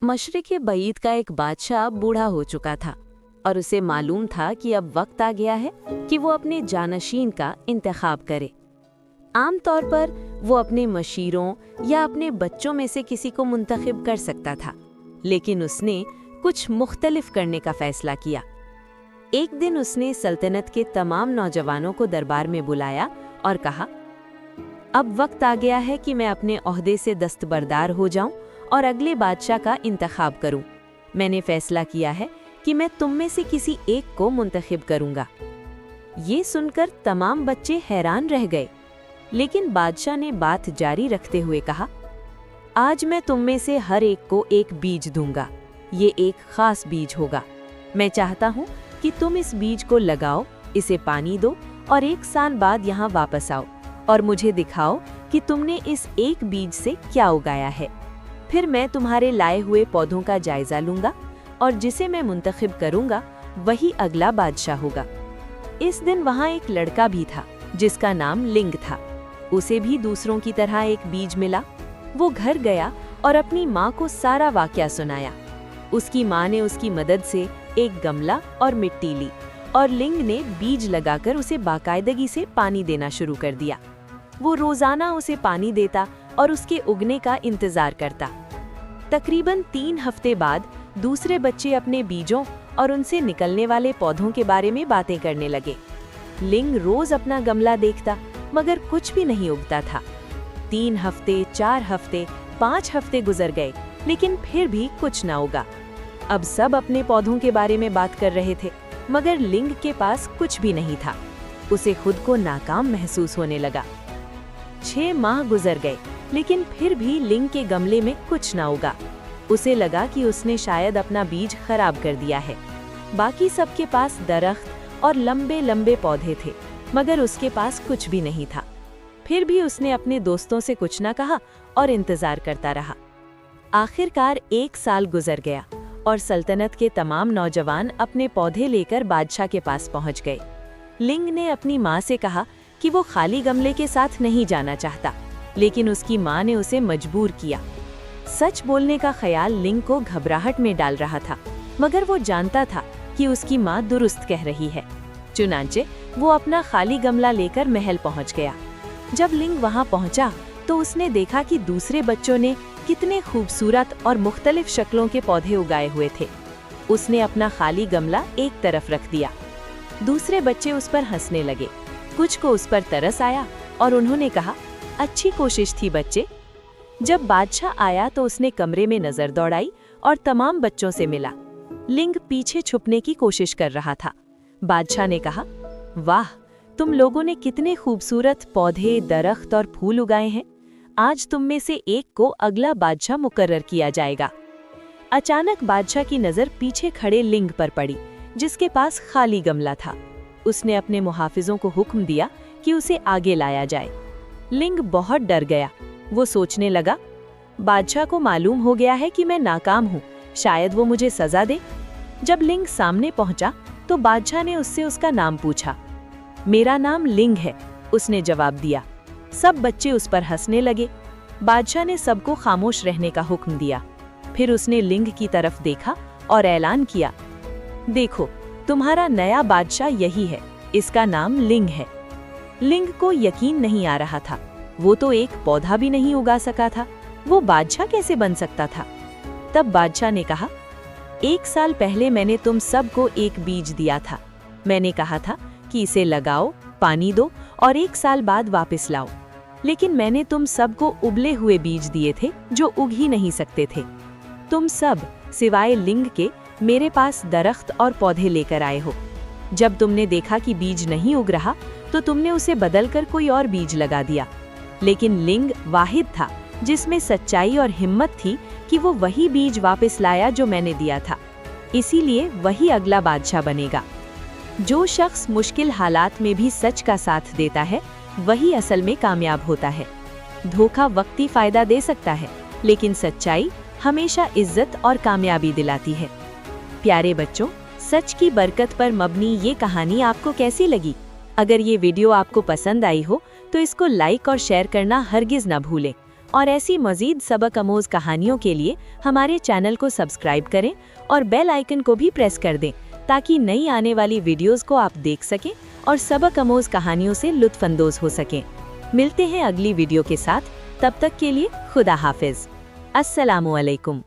मशरिक़ बईद का एक बादशाह बूढ़ा हो चुका था और उसे मालूम था कि अब वक्त आ गया है कि वो अपने जानशीन का इंतखाब करे। आमतौर पर वो अपने मशीरों या अपने बच्चों में से किसी को मुंतखब कर सकता था, लेकिन उसने कुछ मुख्तलिफ करने का फैसला किया। एक दिन उसने सल्तनत के तमाम नौजवानों को दरबार में बुलाया और कहा, अब वक्त आ गया है कि मैं अपने ओहदे से दस्तबरदार हो जाऊं और अगले बादशाह का इंतखाब करूं। मैंने फैसला किया है कि मैं तुम में से किसी एक को मुंतखब करूंगा। ये सुनकर तमाम बच्चे हैरान रह गए, लेकिन बादशाह ने बात जारी रखते हुए कहा, आज मैं तुम में से हर एक को एक बीज दूंगा। ये एक खास बीज होगा। मैं चाहता हूँ कि तुम इस बीज को लगाओ, इसे पानी दो और 1 साल बाद यहाँ वापस आओ और मुझे दिखाओ कि तुमने इस एक बीज से क्या उगाया है। फिर मैं तुम्हारे लाए हुए पौधों का जायजा लूंगा और जिसे मैं मुंतखब करूंगा वही अगला बादशाह होगा। इस दिन वहाँ एक लड़का भी था जिसका नाम लिंग था। उसे भी दूसरों की तरह एक बीज मिला। वो घर गया और अपनी माँ को सारा वाकया सुनाया। उसकी माँ ने उसकी मदद से एक गमला और मिट्टी ली और लिंग ने बीज लगाकर उसे बाकायदगी से पानी देना शुरू कर दिया। वो रोजाना उसे पानी देता और उसके उगने का इंतजार करता। तकरीबन 3 हफ्ते बाद दूसरे बच्चे अपने बीजों और उनसे निकलने वाले पौधों के बारे में बातें करने लगे। लिंग रोज अपना गमला देखता, मगर कुछ भी नहीं उगता था। 3 हफ्ते, 4 हफ्ते, 5 हफ्ते गुजर गए, लेकिन फिर भी कुछ ना उगा। अब सब अपने पौधों के बारे में बात कर रहे थे, मगर लिंग के पास कुछ भी नहीं था। उसे खुद को नाकाम महसूस होने लगा। 6 माह गुजर गए, लेकिन फिर भी लिंग के गमले में कुछ ना उगा। उसे लगा कि उसने शायद अपना बीज खराब कर दिया है। बाकी सबके पास दरख्त और लंबे लंबे पौधे थे, मगर उसके पास कुछ भी नहीं था। फिर भी उसने अपने दोस्तों से कुछ ना कहा और इंतजार करता रहा। आखिरकार 1 साल गुजर गया और सल्तनत के तमाम नौजवान अपने पौधे लेकर बादशाह के पास पहुंच गए। लिंग ने अपनी माँ से कहा कि वो खाली गमले के साथ नहीं जाना चाहता, लेकिन उसकी माँ ने उसे मजबूर किया। सच बोलने का ख्याल लिंग को घबराहट में डाल रहा था, मगर वो जानता था कि उसकी माँ दुरुस्त कह रही है। चुनांचे वो अपना खाली गमला लेकर महल पहुंच गया। जब लिंग वहां पहुंचा तो उसने देखा कि दूसरे बच्चों ने कितने खूबसूरत और मुख्तलिफ शक्लों के पौधे उगाए हुए थे। उसने अपना खाली गमला एक तरफ रख दिया। दूसरे बच्चे उस पर हंसने लगे। कुछ को उस पर तरस आया और उन्होंने कहा, अच्छी कोशिश थी बच्चे। जब बादशाह आया तो उसने कमरे में नजर दौड़ाई और तमाम बच्चों से मिला। लिंग पीछे छुपने की कोशिश कर रहा था। बादशाह ने कहा, वाह, तुम लोगों ने कितने खूबसूरत पौधे, दरख्त और फूल उगाए हैं। आज तुम में से एक को अगला बादशाह मुकर्रर किया जाएगा। अचानक बादशाह की नजर पीछे खड़े लिंग पर पड़ी, जिसके पास खाली गमला था। उसने अपने मुहाफिजों को हुक्म दिया कि उसे आगे लाया जाए। लिंग बहुत डर गया। वो सोचने लगा, बादशाह को मालूम हो गया है कि मैं नाकाम हूँ, शायद वो मुझे सजा दे। जब लिंग सामने पहुंचा तो बादशाह ने उससे उसका नाम पूछा। मेरा नाम लिंग है, उसने जवाब दिया। सब बच्चे उस पर हंसने लगे। बादशाह ने सबको खामोश रहने का हुक्म दिया। फिर उसने लिंग की तरफ देखा और ऐलान किया, देखो, तुम्हारा नया बादशाह यही है, इसका नाम लिंग है। लिंग को यकीन नहीं आ रहा था। वो तो एक पौधा भी नहीं उगा सका था, वो बादशाह कैसे बन सकता था। तब बादशाह ने कहा, 1 साल पहले मैंने तुम सबको एक बीज दिया था। मैंने कहा था कि इसे लगाओ, पानी दो और 1 साल बाद वापस लाओ। लेकिन मैंने तुम सबको उबले हुए बीज दिए थे जो उग ही नहीं सकते थे। तुम सब सिवाय लिंग के मेरे पास दरख्त और पौधे लेकर आए हो। जब तुमने देखा कि बीज नहीं उग रहा तो तुमने उसे बदलकर कोई और बीज लगा दिया। लेकिन लिंग वाहिद था जिसमें सच्चाई और हिम्मत थी कि वो वही बीज वापस लाया जो मैंने दिया था। इसीलिए वही अगला बादशाह बनेगा। जो शख्स मुश्किल हालात में भी सच का साथ देता है, वही असल में कामयाब होता है। धोखा वक्ती फायदा दे सकता है, लेकिन सच्चाई हमेशा इज्जत और कामयाबी दिलाती है। प्यारे बच्चों, सच की बरकत पर मबनी ये कहानी आपको कैसी लगी? अगर ये वीडियो आपको पसंद आई हो तो इसको लाइक और शेयर करना हरगिज ना भूलें और ऐसी मज़ीद सबक आमोज़ कहानियों के लिए हमारे चैनल को सब्सक्राइब करें और बेल आइकन को भी प्रेस कर दें ताकि नई आने वाली वीडियोस को आप देख सकें और सबक आमोज़ कहानियों से लुत्फ़अंदोज़ हो सकें। मिलते हैं अगली वीडियो के साथ, तब तक के लिए खुदा हाफिज़। अस्सलामु अलैकुम।